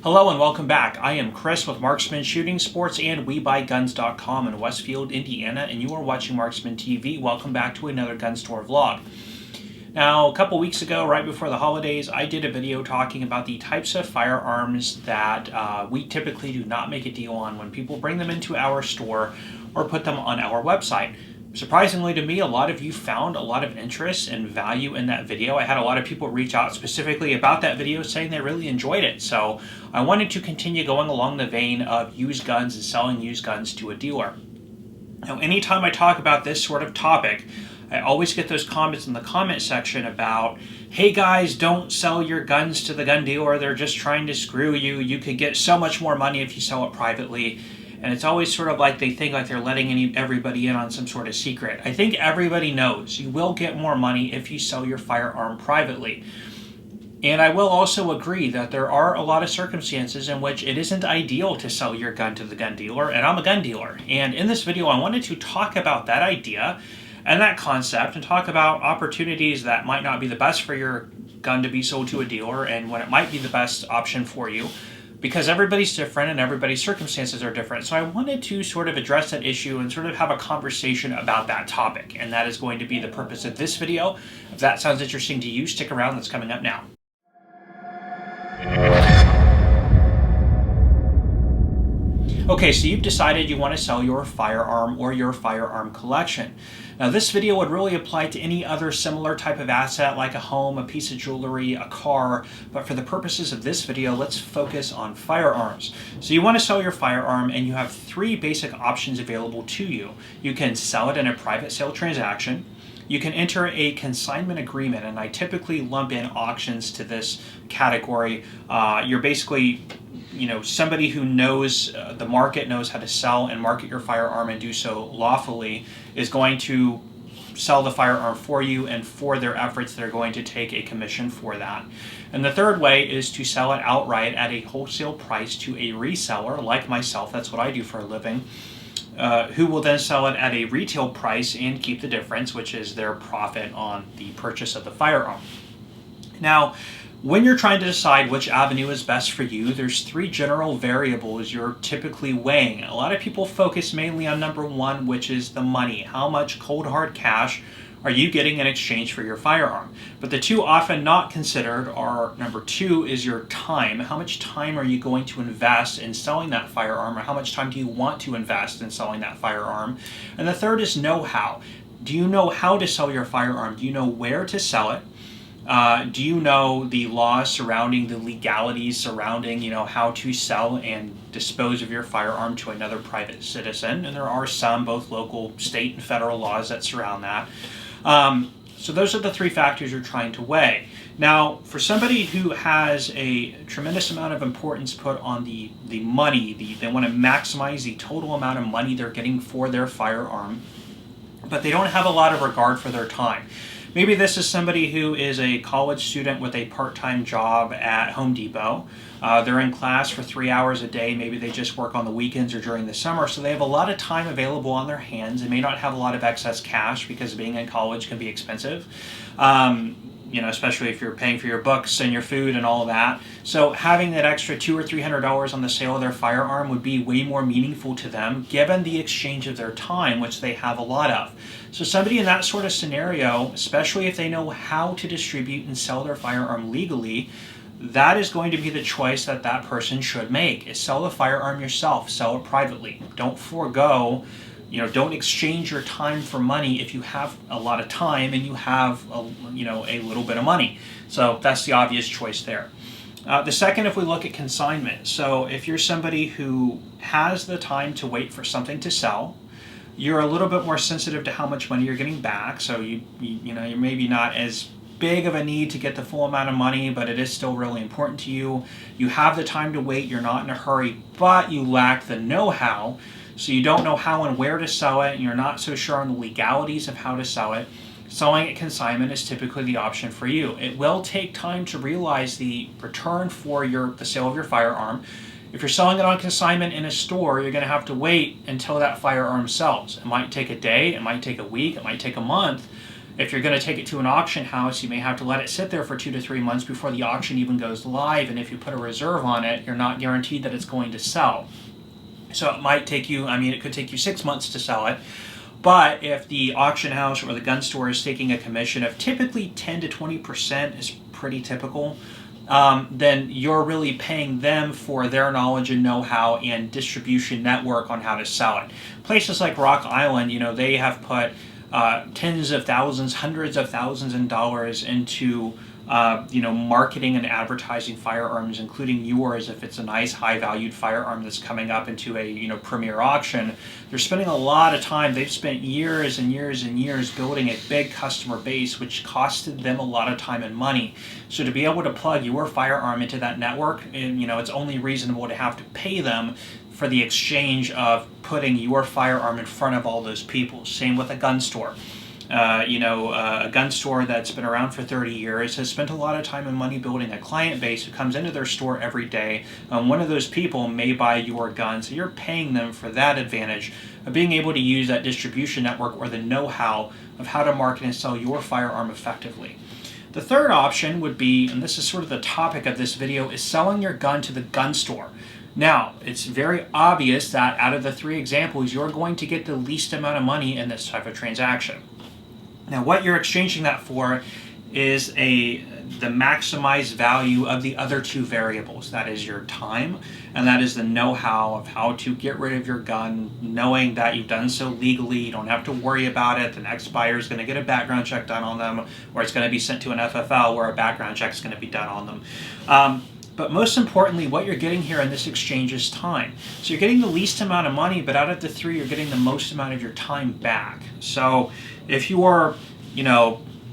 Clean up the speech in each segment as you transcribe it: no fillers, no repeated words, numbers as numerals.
Hello and welcome back. I am Chris with Marksman Shooting Sports and WeBuyGuns.com in Westfield, Indiana, and you are watching Marksman TV. Welcome back to another gun store vlog. Now, a couple weeks ago, right before the holidays, I did a video talking about the types of firearms that we typically do not make a deal on when people bring them into our store or put them on our website. Surprisingly to me, a lot of you found a lot of interest and value in that video. I had a lot of people reach out specifically about that video saying they really enjoyed it. So I wanted to continue going along the vein of used guns and selling used guns to a dealer. Now, anytime I talk about this sort of topic, I always get those comments in the comment section about, hey guys, don't sell your guns to the gun dealer. They're just trying to screw you. You could get so much more money if you sell it privately. And it's always sort of like they think like they're letting everybody in on some sort of secret. I think everybody knows you will get more money if you sell your firearm privately. And I will also agree that there are a lot of circumstances in which it isn't ideal to sell your gun to the gun dealer, and I'm a gun dealer. And in this video, I wanted to talk about that idea and that concept and talk about opportunities that might not be the best for your gun to be sold to a dealer and when it might be the best option for you. Because everybody's different and everybody's circumstances are different. So I wanted to sort of address that issue and sort of have a conversation about that topic. And that is going to be the purpose of this video. If that sounds interesting to you, stick around. That's coming up now. Okay, so you've decided you want to sell your firearm or your firearm collection. Now this video would really apply to any other similar type of asset like a home, a piece of jewelry, a car, but for the purposes of this video, let's focus on firearms. So you want to sell your firearm and you have three basic options available to you. You can sell it in a private sale transaction. You can enter a consignment agreement, and I typically lump in auctions to this category. You're basically somebody who knows the market, knows how to sell and market your firearm and do so lawfully is going to sell the firearm for you, and for their efforts they're going to take a commission for that. And the third way is to sell it outright at a wholesale price to a reseller like myself. That's what I do for a living. Who will then sell it at a retail price and keep the difference, which is their profit on the purchase of the firearm. Now, when you're trying to decide which avenue is best for you, there's three general variables you're typically weighing. A lot of people focus mainly on number one, which is the money. How much cold hard cash are you getting in exchange for your firearm? But the two often not considered are, number two is your time. How much time are you going to invest in selling that firearm, or how much time do you want to invest in selling that firearm? And the third is know-how. Do you know how to sell your firearm? Do you know where to sell it? Do you know the laws surrounding, the legalities surrounding, how to sell and dispose of your firearm to another private citizen? And there are some, both local, state, and federal laws that surround that. So those are the three factors you're trying to weigh. Now, for somebody who has a tremendous amount of importance put on the money, they want to maximize the total amount of money they're getting for their firearm, but they don't have a lot of regard for their time. Maybe this is somebody who is a college student with a part-time job at Home Depot. They're in class for 3 hours a day. Maybe they just work on the weekends or during the summer, so they have a lot of time available on their hands. They may not have a lot of excess cash because being in college can be expensive. Especially if you're paying for your books and your food and all of that. So having that extra $200 or $300 on the sale of their firearm would be way more meaningful to them given the exchange of their time, which they have a lot of. So somebody in that sort of scenario, especially if they know how to distribute and sell their firearm legally, that is going to be the choice that that person should make, is sell the firearm yourself, sell it privately. Don't forego, don't exchange your time for money if you have a lot of time and you have a little bit of money. So that's the obvious choice there. The second, if we look at consignment. So if you're somebody who has the time to wait for something to sell, you're a little bit more sensitive to how much money you're getting back. So you're maybe not as big of a need to get the full amount of money, but it is still really important to you. You have the time to wait, you're not in a hurry, but you lack the know-how. So you don't know how and where to sell it, and you're not so sure on the legalities of how to sell it. Selling at consignment is typically the option for you. It will take time to realize the return for the sale of your firearm. If you're selling it on consignment in a store, you're going to have to wait until that firearm sells. It might take a day, it might take a week, it might take a month. If you're going to take it to an auction house, you may have to let it sit there for 2 to 3 months before the auction even goes live, and if you put a reserve on it, you're not guaranteed that it's going to sell. So it might take you, it could take you 6 months to sell it. But if the auction house or the gun store is taking a commission of typically 10 to 20% is pretty typical, then you're really paying them for their knowledge and know-how and distribution network on how to sell it. Places like Rock Island, they have put tens of thousands, hundreds of thousands of dollars into marketing and advertising firearms, including yours. If it's a nice high-valued firearm that's coming up into a premier auction, they're spending a lot of time. They've spent years and years and years building a big customer base, which costed them a lot of time and money. So to be able to plug your firearm into that network, it's only reasonable to have to pay them for the exchange of putting your firearm in front of all those people. Same with a gun store. A gun store that's been around for 30 years has spent a lot of time and money building a client base who comes into their store every day. One of those people may buy your gun, so you're paying them for that advantage of being able to use that distribution network or the know-how of how to market and sell your firearm effectively. The third option would be, and this is sort of the topic of this video, is selling your gun to the gun store. Now, it's very obvious that out of the 3 examples, you're going to get the least amount of money in this type of transaction. Now, what you're exchanging that for is the maximized value of the other 2 variables. That is your time, and that is the know-how of how to get rid of your gun, knowing that you've done so legally. You don't have to worry about it. The next buyer is going to get a background check done on them, or it's going to be sent to an FFL where a background check is going to be done on them. But most importantly, what you're getting here in this exchange is time. So you're getting the least amount of money, but out of the 3, you're getting the most amount of your time back. So if you are,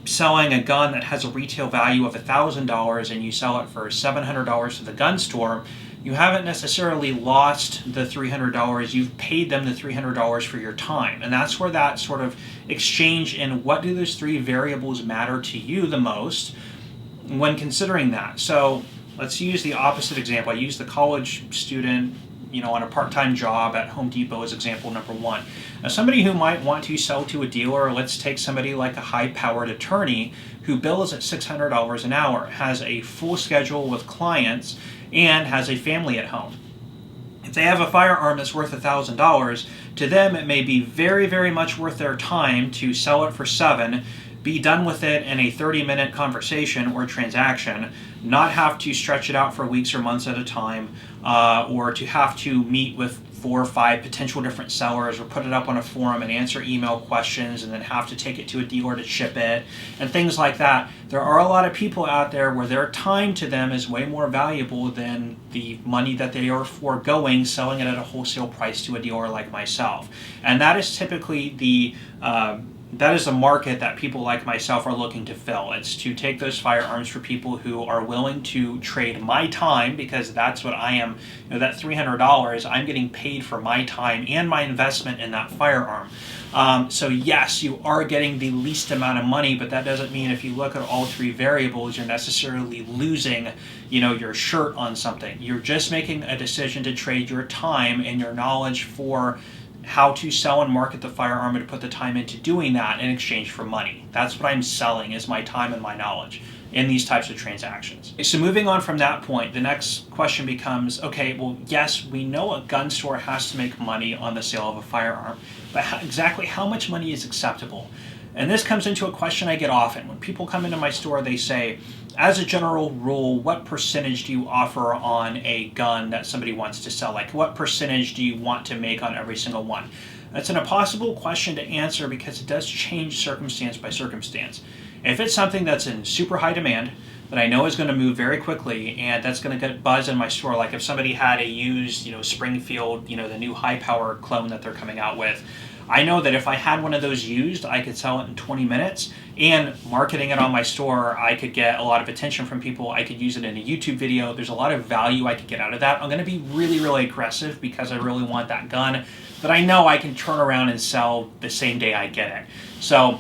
selling a gun that has a retail value of $1,000 and you sell it for $700 to the gun store, you haven't necessarily lost the $300. You've paid them the $300 for your time. And that's where that sort of exchange in what do those 3 variables matter to you the most when considering that. So let's use the opposite example. I use the college student, on a part-time job at Home Depot as example number 1. Now, somebody who might want to sell to a dealer, let's take somebody like a high-powered attorney who bills at $600 an hour, has a full schedule with clients, and has a family at home. If they have a firearm that's worth $1,000, to them it may be very, very much worth their time to sell it for $7, be done with it in a 30-minute conversation or transaction, not have to stretch it out for weeks or months at a time, or to have to meet with 4 or 5 potential different sellers or put it up on a forum and answer email questions and then have to take it to a dealer to ship it and things like that. There are a lot of people out there where their time to them is way more valuable than the money that they are foregoing selling it at a wholesale price to a dealer like myself. And that is typically the market that people like myself are looking to fill. It's to take those firearms for people who are willing to trade my time, because that's what I am, that $300, I'm getting paid for my time and my investment in that firearm. So yes, you are getting the least amount of money, but that doesn't mean if you look at all 3 variables, you're necessarily losing, your shirt on something. You're just making a decision to trade your time and your knowledge for how to sell and market the firearm and to put the time into doing that in exchange for money. That's what I'm selling, is my time and my knowledge in these types of transactions. So moving on from that point, the next question becomes, okay, well, yes, we know a gun store has to make money on the sale of a firearm, but exactly how much money is acceptable? And this comes into a question I get often. When people come into my store, they say, as a general rule, what percentage do you offer on a gun that somebody wants to sell? Like, what percentage do you want to make on every single one? That's an impossible question to answer because it does change circumstance by circumstance. If it's something that's in super high demand, that I know is going to move very quickly and that's going to get buzz in my store, like if somebody had a used, Springfield, the new high power clone that they're coming out with, I know that if I had one of those used, I could sell it in 20 minutes, and marketing it on my store, I could get a lot of attention from people. I could use it in a YouTube video. There's a lot of value I could get out of that. I'm going to be really, really aggressive because I really want that gun that I know I can turn around and sell the same day I get it. So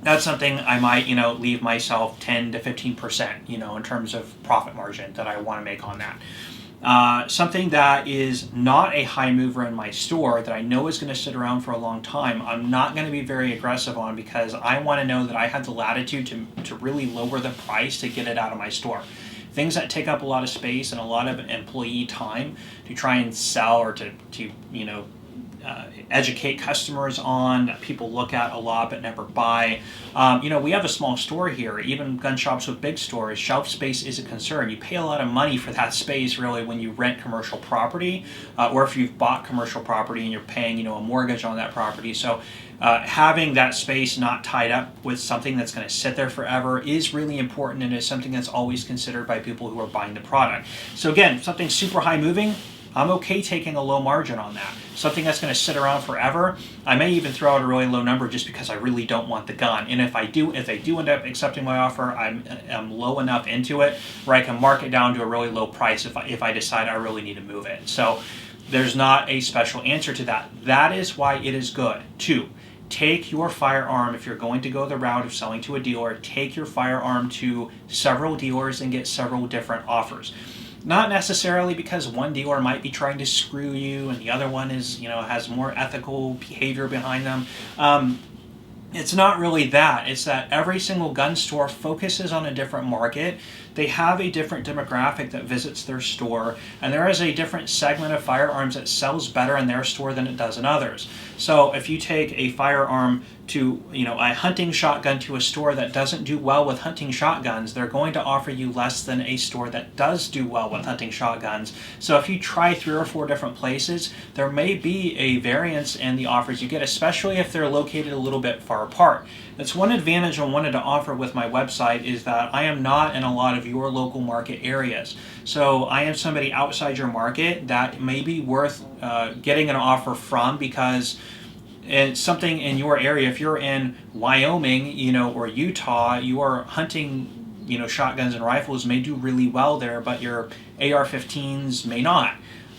that's something I might, leave myself 10 to 15%, in terms of profit margin that I want to make on that. Something that is not a high mover in my store that I know is going to sit around for a long time, I'm not going to be very aggressive on, because I want to know that I have the latitude to really lower the price to get it out of my store. Things that take up a lot of space and a lot of employee time to try and sell, or to educate customers on, that people look at a lot but never buy. We have a small store here. Even gun shops with big stores, shelf space is a concern. You pay a lot of money for that space, really, when you rent commercial property, or if you've bought commercial property and you're paying, a mortgage on that property. So having that space not tied up with something that's going to sit there forever is really important, and is something that's always considered by people who are buying the product. So again, something super high moving, I'm okay taking a low margin on that. Something that's going to sit around forever, I may even throw out a really low number just because I really don't want the gun. And if they do end up accepting my offer, I'm low enough into it where I can mark it down to a really low price if I decide I really need to move it. So there's not a special answer to that. That is why it is good to take your firearm, if you're going to go the route of selling to a dealer, take your firearm to several dealers and get several different offers. Not necessarily because one dealer might be trying to screw you and the other one is, has more ethical behavior behind them. It's not really that. It's that every single gun store focuses on a different market. They have a different demographic that visits their store, and there is a different segment of firearms that sells better in their store than it does in others. So if you take a firearm to, a hunting shotgun to a store that doesn't do well with hunting shotguns, they're going to offer you less than a store that does do well with hunting shotguns. So if you try 3 or 4 different places, there may be a variance in the offers you get, especially if they're located a little bit far apart. That's one advantage I wanted to offer with my website, is that I am not in a lot of your local market areas. So I am somebody outside your market that may be worth getting an offer from, because it's something in your area. If you're in Wyoming, or Utah, your hunting, shotguns and rifles may do really well there, but your AR-15s may not.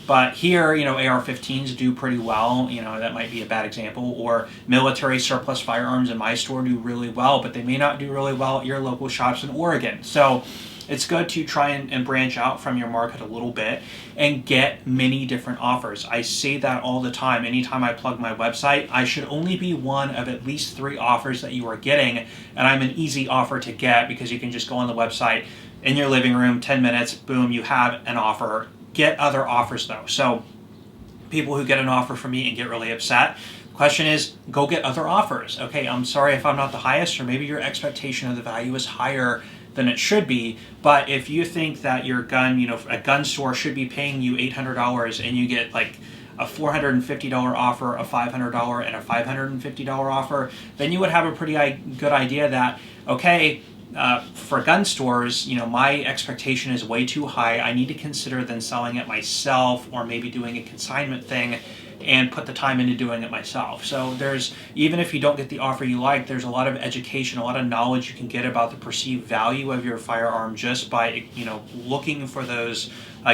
But here, AR-15s do pretty well. That might be a bad example. Or military surplus firearms in my store do really well, but they may not do really well at your local shops in Oregon. So it's good to try and branch out from your market a little bit and get many different offers. I say that all the time. Anytime I plug my website, I should only be one of at least 3 offers that you are getting, and I'm an easy offer to get, because you can just go on the website in your living room, 10 minutes, boom, you have an offer. Get other offers though. So people who get an offer from me and get really upset, question is, go get other offers. Okay, I'm sorry if I'm not the highest, or maybe your expectation of the value is higher than it should be, but if you think that your gun, a gun store should be paying you $800 and you get like a $450 offer, a $500 and a $550 offer, then you would have a pretty good idea that, okay, for gun stores, my expectation is way too high. I need to consider then selling it myself, or maybe doing a consignment thing and put the time into doing it myself. So even if you don't get the offer you like, there's a lot of education, a lot of knowledge you can get about the perceived value of your firearm just by, looking for those,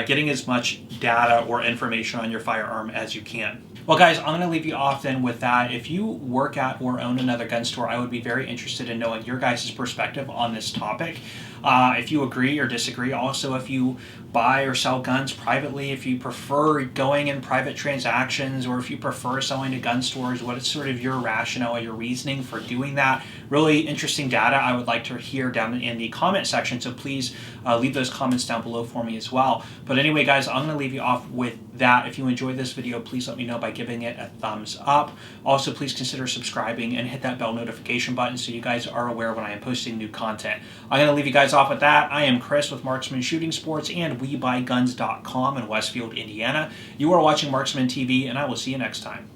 getting as much data or information on your firearm as you can. Well, guys, I'm going to leave you off then with that. If you work at or own another gun store, I would be very interested in knowing your guys' perspective on this topic. If you agree or disagree. Also, if you buy or sell guns privately, if you prefer going in private transactions, or if you prefer selling to gun stores, what is sort of your rationale, your reasoning for doing that? Really interesting data I would like to hear down in the comment section, so please leave those comments down below for me as well. But anyway, guys, I'm going to leave you off with that. If you enjoyed this video, please let me know by giving it a thumbs up. Also, please consider subscribing and hit that bell notification button so you guys are aware when I am posting new content. I'm going to leave you guys off with that. I am Chris with Marksman Shooting Sports and WeBuyGuns.com in Westfield, Indiana. You are watching Marksman TV, and I will see you next time.